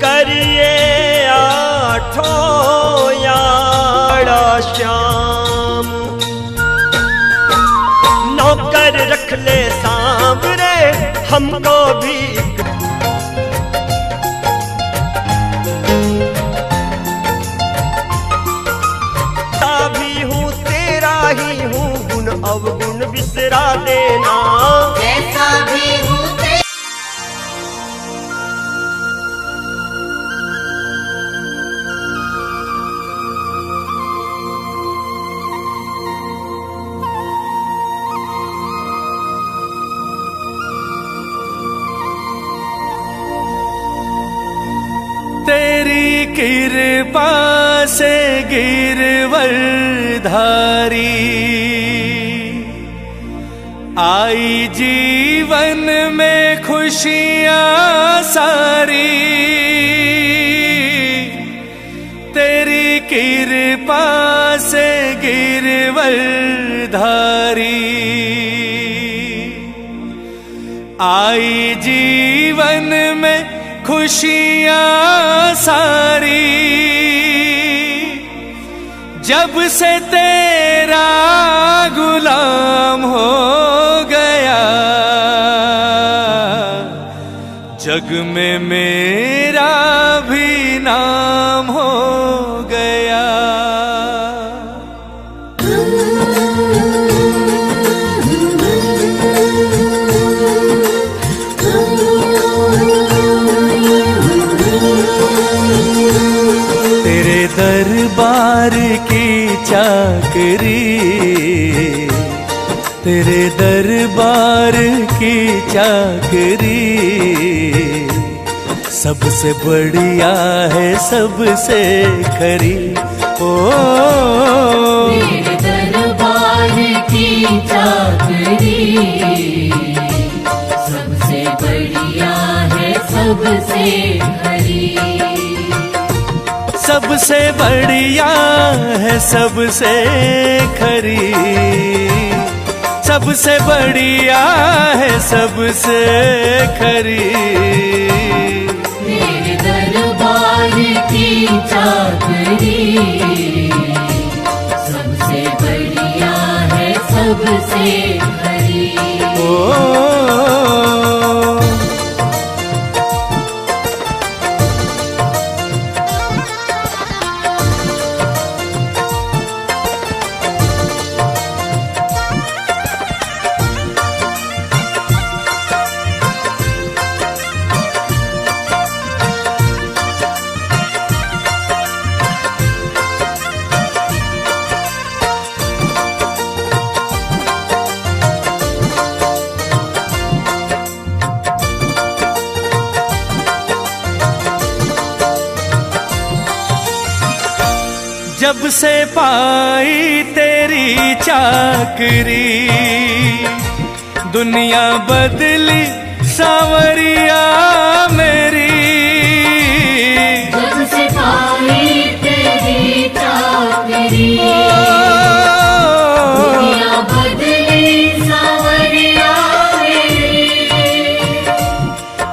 करिए आठों याड़ा श्याम, नौकर रख ले सांवरे हमको भी। भी हूँ तेरा ही हूँ, गुण अवगुण बिसरा देना। जैसा भी हूँ तेरी कृपा से गिरवर धारी, आई जीवन में खुशियाँ सारी। तेरी कृपा से गिरवर धारी, आई जीवन में खुशियाँ सारी। जब से तेरा गुलाम हो गया, जग में मेरा भी नाम हो गया। दरबार की चाकरी, तेरे दरबार की चाकरी, सबसे बढ़िया है सबसे खरी। ओ तेरे दरबार की चाकरी, सबसे बढ़िया है सबसे खरी। सबसे बढ़िया है सबसे खरी, सबसे बढ़िया है सबसे खरी। मेरे दरबार की चाकरी, सबसे बढ़िया है सबसे खरी। जब से पाई तेरी चाकरी, दुनिया बदली सांवरिया मेरी। जब से पाई तेरी चाकरी, दुनिया बदली सांवरिया मेरी।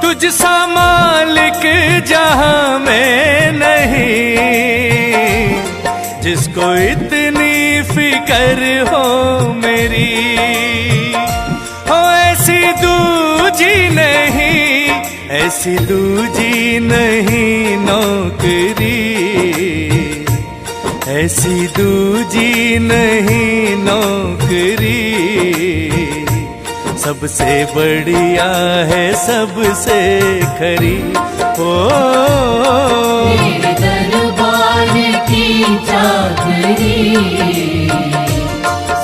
तुझ सा मालिक जहां में नहीं, जिसको इतनी फिक्र हो मेरी। हो ऐसी दूजी नहीं, ऐसी दूजी नहीं नौकरी, ऐसी दूजी नहीं नौकरी। सबसे बढ़िया है सबसे खरी। मेरे दरबार की चाकरी,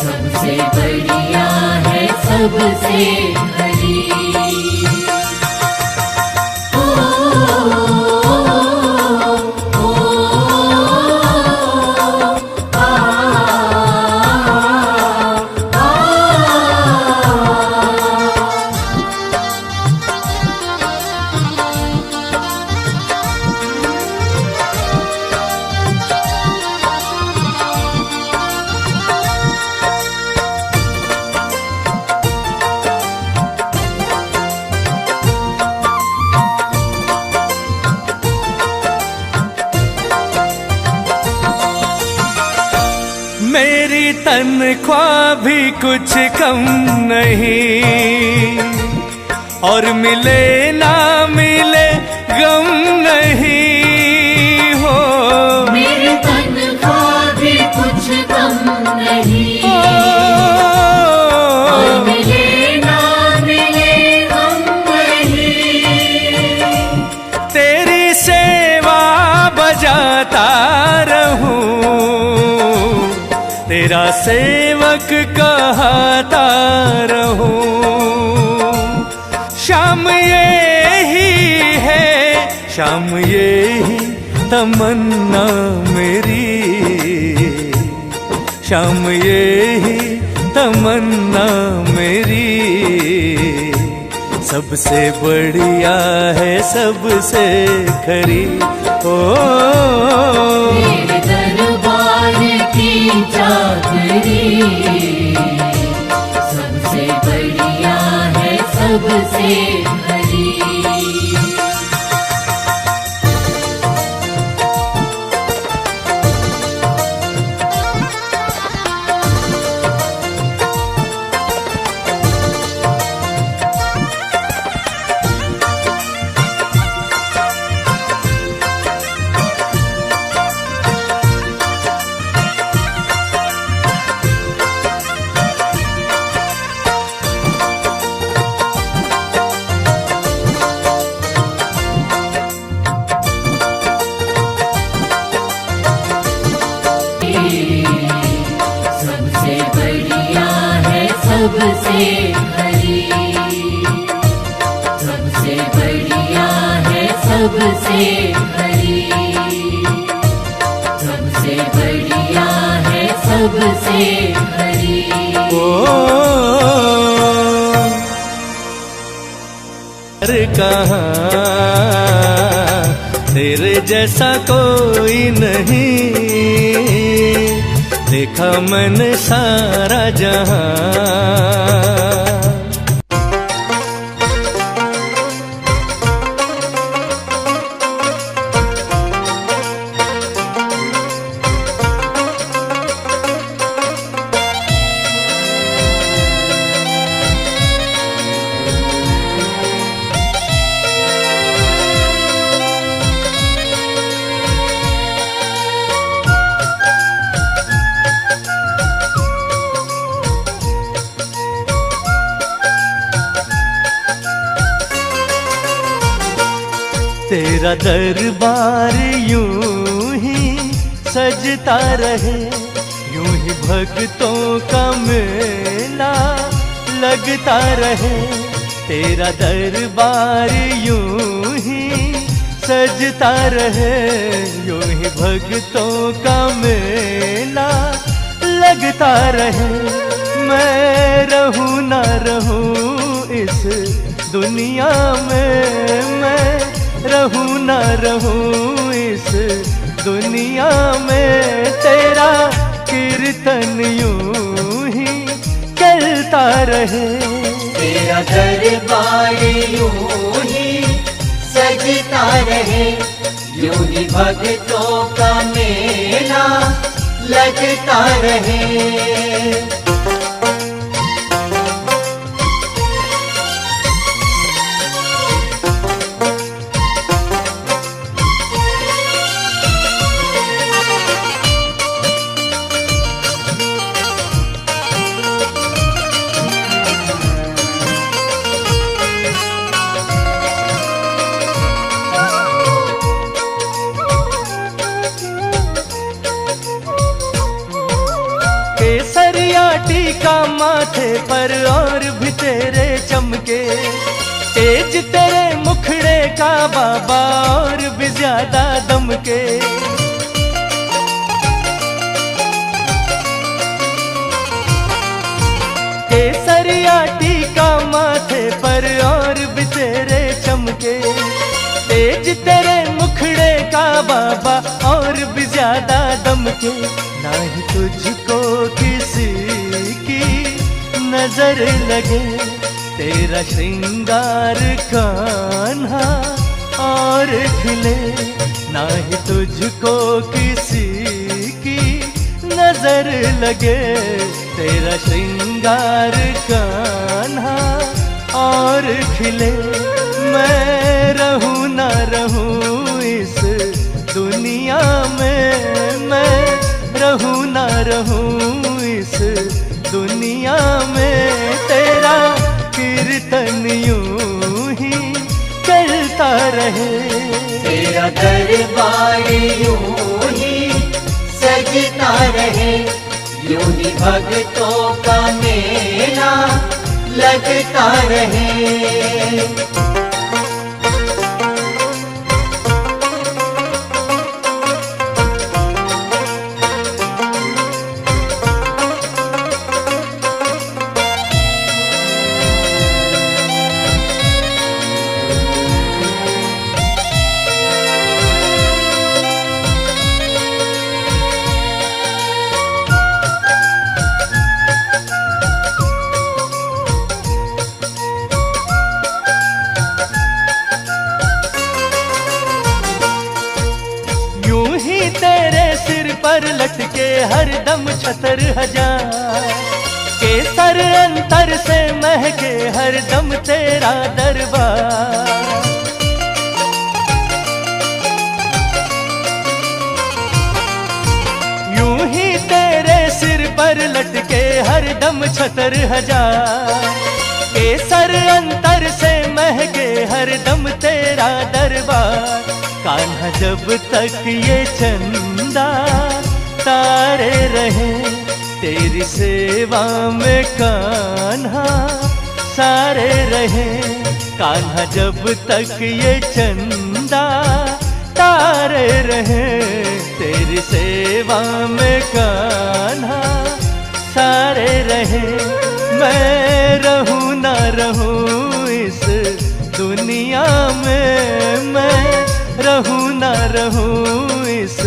सबसे बढ़िया है सबसे खरी। तनख्वाह भी कुछ कम नहीं, और मिले ना मिले गम नहीं हो। मेरी तनख्वाह भी कुछ कम नहीं, और मिले ना मिले गम नहीं। तेरी सेवा बजाता रहूं, तेरा सेवक कहता रहूं। शाम ये ही है, शाम ये ही तमन्ना मेरी, शाम ये ही तमन्ना मेरी। सबसे बढ़िया है सबसे खरी, ओ मेरे दरबार की चाकरी सबसे बढ़िया है सबसे खरी। सबसे बढ़िया है सबसे खरी, सबसे बढ़िया है सबसे खरी, सबसे बढ़िया है सबसे खरी। अरे कहाँ तेरे जैसा कोई नहीं, देखा मैंने सारा जहां। तेरा दरबार यूं ही सजता रहे, यूं ही भक्तों का मेला लगता रहे। तेरा दरबार यूं ही सजता रहे, यूं ही भक्तों का मेला लगता रहे। मैं रहूं ना रहूं इस दुनिया में, मैं रहूं ना रहूं इस दुनिया में। तेरा कीर्तन यूं ही चलता रहे, तेरा दरबार यूं ही सजता रहे, यूं ही भक्तों का मेला लगता रहे। केसरिया टीका माथे पर और भी तेरे चमके, तेज तेरे मुखड़े का बाबा और भी ज्यादा दमके। केसरिया टीका माथे पर और भी तेरे चमके, तेज तेरे मुखड़े का बाबा और भी ज्यादा दमके। नहीं तुझको किसी की नजर लगे, तेरा श्रृंगार कान्हा और खिले। नहीं तुझको किसी की नजर लगे तेरा श्रृंगार कान्हा और खिले। मैं रहूं ना रहूं इस दुनिया में, मैं रहूं ना रहूं इस दुनिया में, तेरा कीर्तन यूं ही चलता रहे। तेरा दरबार यूं ही सजता रहे, यूं ही भक्तों का मेला लगता रहे। पर लटके हर दम छतर हजार, केसर अंतर से महके हर दम तेरा दरबार। यूं ही तेरे सिर पर लटके हर दम छतर हजार, केसर अंतर से महके हर दम तेरा दरबार। कान्हा जब तक ये चंदा तारे रहे, तेरी सेवा में कान्हा सारे रहे। कान्हा जब तक ये चंदा तारे रहे, तेरी सेवा में कान्हा सारे रहे। मैं रहूं ना रहूं इस दुनिया में, मैं रहूं ना रहूं इस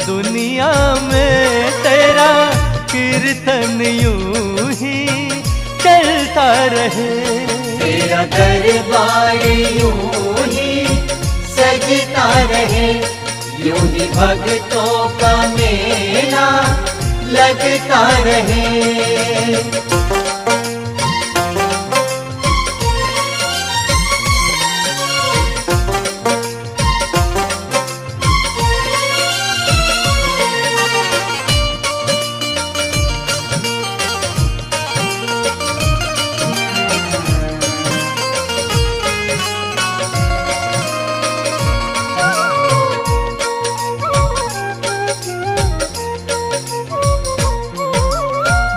दुनिया में, तेरा कीर्तन यूं ही चलता रहे। तेरा दरबार यूं ही सजता रहे, यूं ही भक्तों का मेला लगता रहे।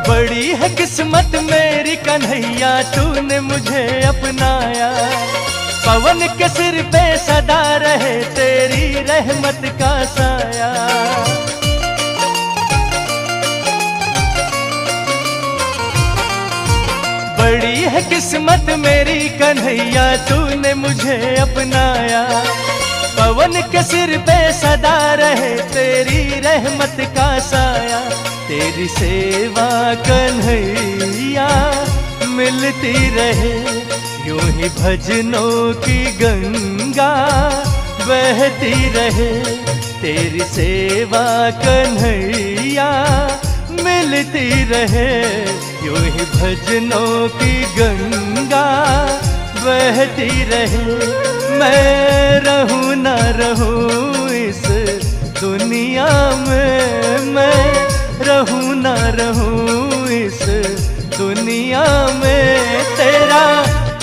बड़ी है किस्मत मेरी कन्हैया, तूने मुझे अपनाया। पवन के सिर पे सदा रहे तेरी रहमत का साया। बड़ी है किस्मत मेरी कन्हैया, तूने मुझे अपनाया। पवन के सिर पे सदा रहे तेरी रहमत का साया। तेरी सेवा कन्हैया मिलती रहे, यूं ही भजनों की गंगा बहती रहे। तेरी सेवा कन्हैया मिलती रहे, यूं ही भजनों की गंगा बहती रहे। मैं रहूं ना रहूं इस दुनिया में, मैं रहूं ना रहूं इस दुनिया में, तेरा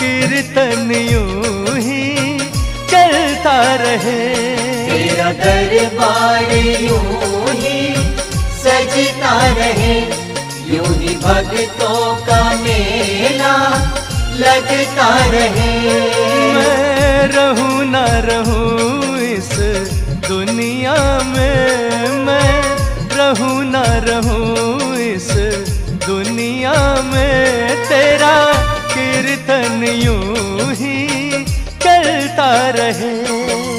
कीर्तन यूं ही चलता रहे। तेरा दरबार यूं ही सजता रहे, यूं ही भक्तों का मेला लगता रहे। मैं रहूं ना रहूं इस दुनिया में, मैं रहूं ना रहूं इस दुनिया में, तेरा कीर्तन यूं ही चलता रहे।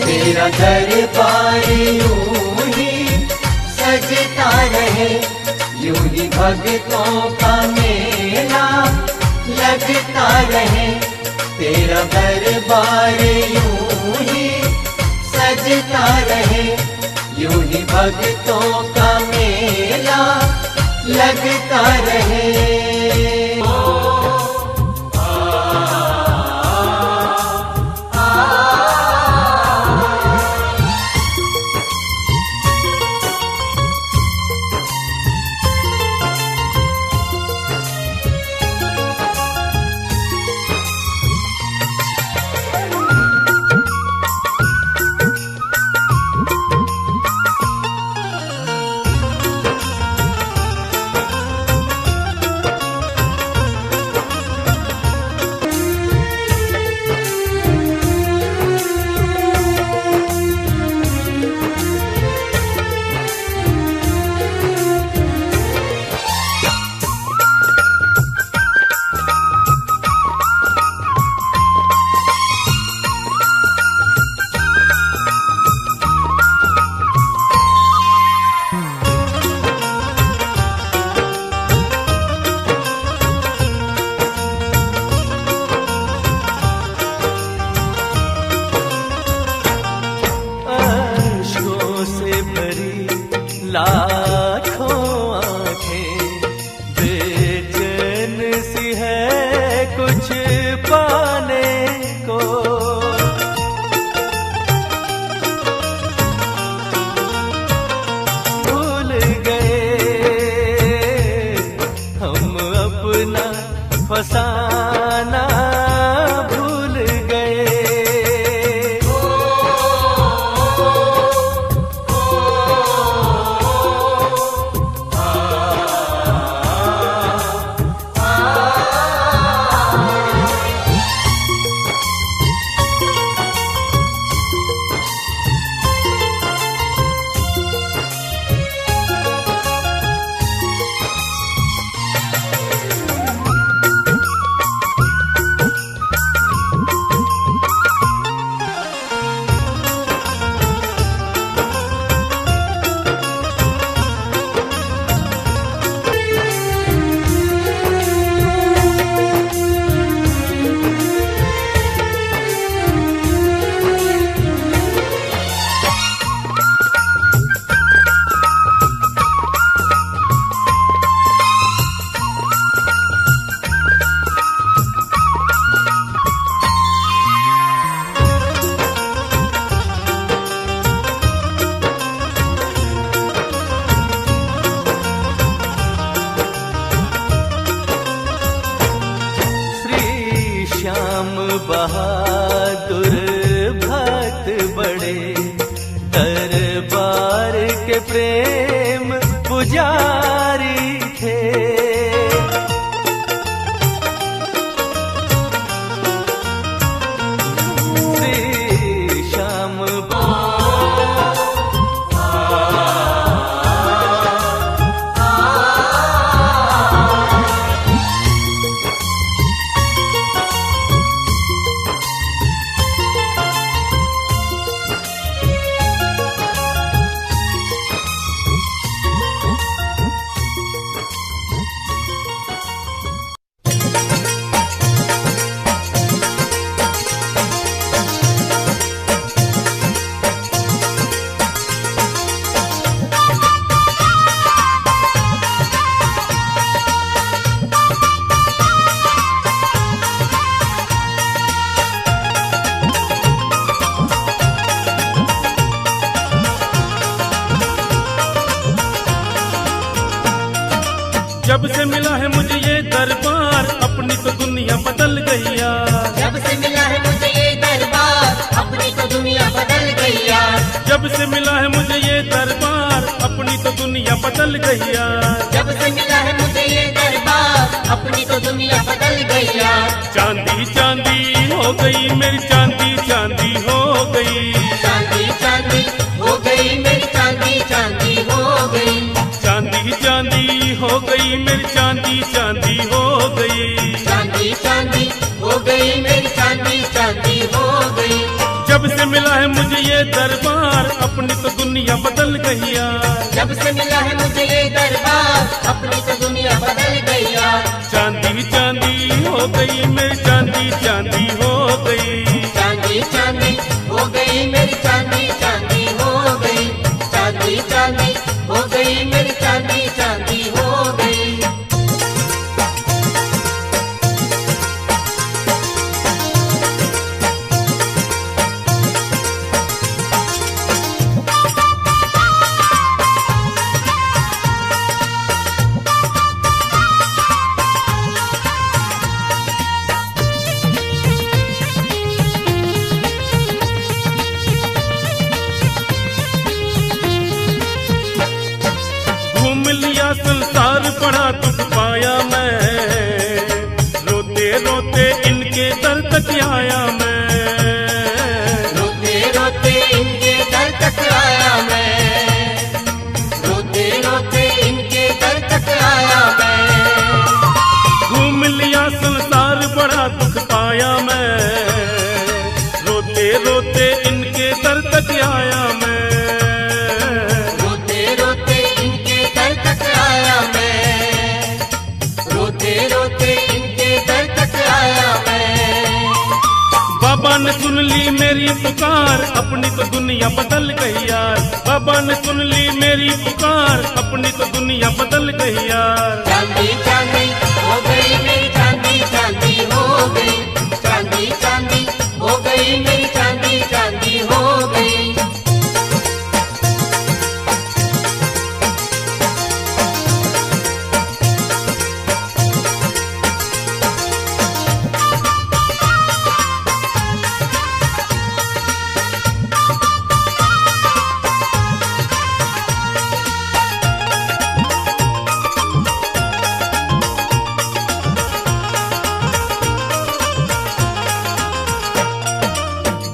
तेरा दरबार यूं ही सजता रहे, यूं ही भक्तों का मेला लगता रहे। तेरा दरबार यूं ही सजता रहे, यूं ही भक्तों का मेला मेला लगता रहे। लाखों आंखें बेचैन सी है कुछ पाने को, भूल गए हम अपना फसाना, भूल गए। बहादुर भक्त बड़े दरबार के प्रेम पुजारी थे, श्री श्याम जब से मिला है मुझे ये दरबार अपनी तो दुनिया बदल गई यार। जब से मिला है मुझे ये दरबार अपनी तो दुनिया बदल गई यार। जब से मिला है मुझे ये दरबार अपनी तो दुनिया बदल गई यार। जब से मिला है मुझे ये दरबार अपनी तो दुनिया बदल गई यार। चांदी चांदी हो गई मेरी चांदी चांदी हो गई। चांदी चांदी हो गई मेरी चांदी चांदी हो गई। चांदी चांदी हो गई मेरी चांदी चांदी हो गई। चांदी चांदी हो गई मेरी चांदी चांदी हो गई। जब से मिला है मुझे ये दरबार अपनी तो दुनिया बदल गई यार। जब से मिला है मुझे ये दरबार अपनी तो दुनिया बदल गई यार। चांदी चांदी हो गई मेरी चांदी चांदी हो गई। चांदी चांदी हो गई मेरी चांदी चांदी हो गई। चांदी चांदी हो गई मेरी चांदी। संसार बड़ा दुख पाया मैं, रोते रोते इनके दर तक आया मैं। रोते रोते इनके दर तक आया मैं, रोते रोते इनके दर तक आया मैं। घूम लिया संसार बड़ा दुख पाया मैं, रोते रोते इनके दर तक आया मैं। रोते रोते इनके दर तक आया मैं, रोते रोते इनके दर तक आया मैं। बाबा ने सुन ली मेरी पुकार, अपनी तो दुनिया बदल गई यार। बाबा ने सुन ली मेरी पुकार, अपनी तो दुनिया बदल गई यार। चांदी चांदी हो गई मेरी चांदी, चांदी हो गई, चांदी चांदी हो गई मेरी चांदी, चांदी हो गई।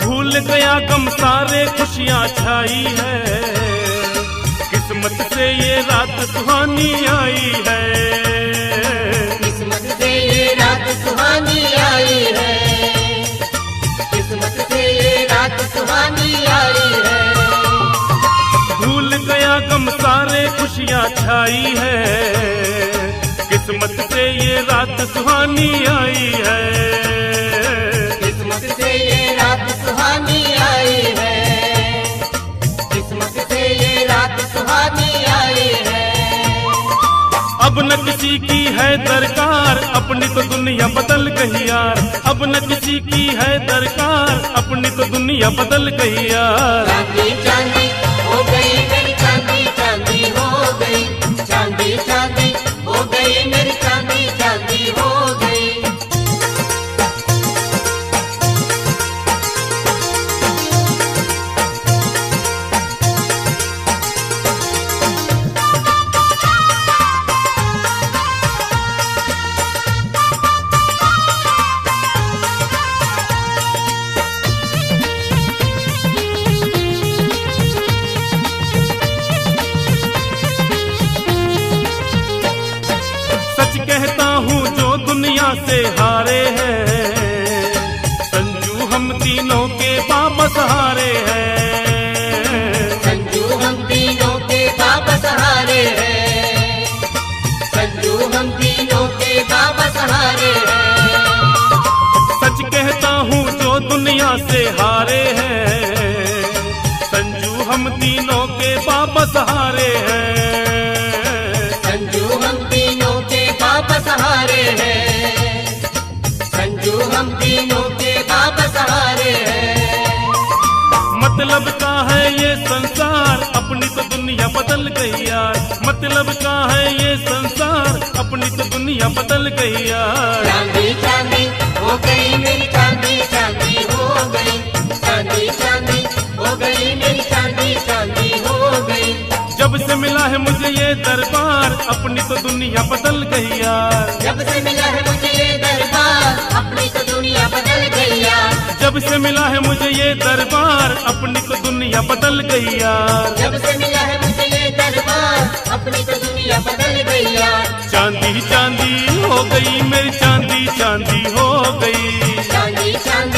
भूल गया गम सारे खुशियाँ छाई है, किस्मत से ये रात सुहानी आई है। किस्मत से ये रात सुहानी आई है, किस्मत से ये रात सुहानी आई है। भूल गया गम सारे खुशियाँ छाई है, किस्मत से ये रात सुहानी आई है। किस्मत से ये रात सुहानी आई है, किस्मत से ये रात सुहानी आई है। अब न किसी की है दरकार, अपनी तो दुनिया बदल गई यार। अब न किसी की है दरकार, अपनी तो दुनिया बदल गई यार। चांदी चांदी हो गई मेरी चांदी, चांदी हो गई, चांदी चांदी हो गई मेरी चांदी, चांदी हो गई। सच कहता हूँ जो दुनिया से हारे हैं, संजू हम तीनों के वापस हारे हैं। संजू हम तीनों के वापस हारे हैं, संजू हम तीनों के वापस हारे हैं। सच कहता हूँ जो दुनिया से हारे हैं, संजू हम तीनों के वापस हारे हैं। संजू हम तीनों के वापस हारे हैं, संजू हम तीनों के वापस हारे हैं। मतलब का है ये संसार, अपनी तो दुनिया बदल गई यार। मतलब का है ये संसार, अपनी तो दुनिया बदल गई यार। चांदी चांदी हो गई मेरी चांदी, चांदी हो गई, चांदी चांदी हो गई मेरी चांदी, चांदी हो गई। जब से मिला है मुझे ये दरबार, अपनी तो दुनिया बदल गई यार। जब से मिला है मुझे ये दरबार, अपनी तो दुनिया बदल गई यार। जब से मिला है मुझे ये दरबार, अपनी तो दुनिया बदल गई यार। जब से मिला है मुझे ये दरबार, अपनी तो दुनिया बदल गई यार। चांदी चांदी हो गई मेरी चांदी, चांदी हो गई। चांदी चांदी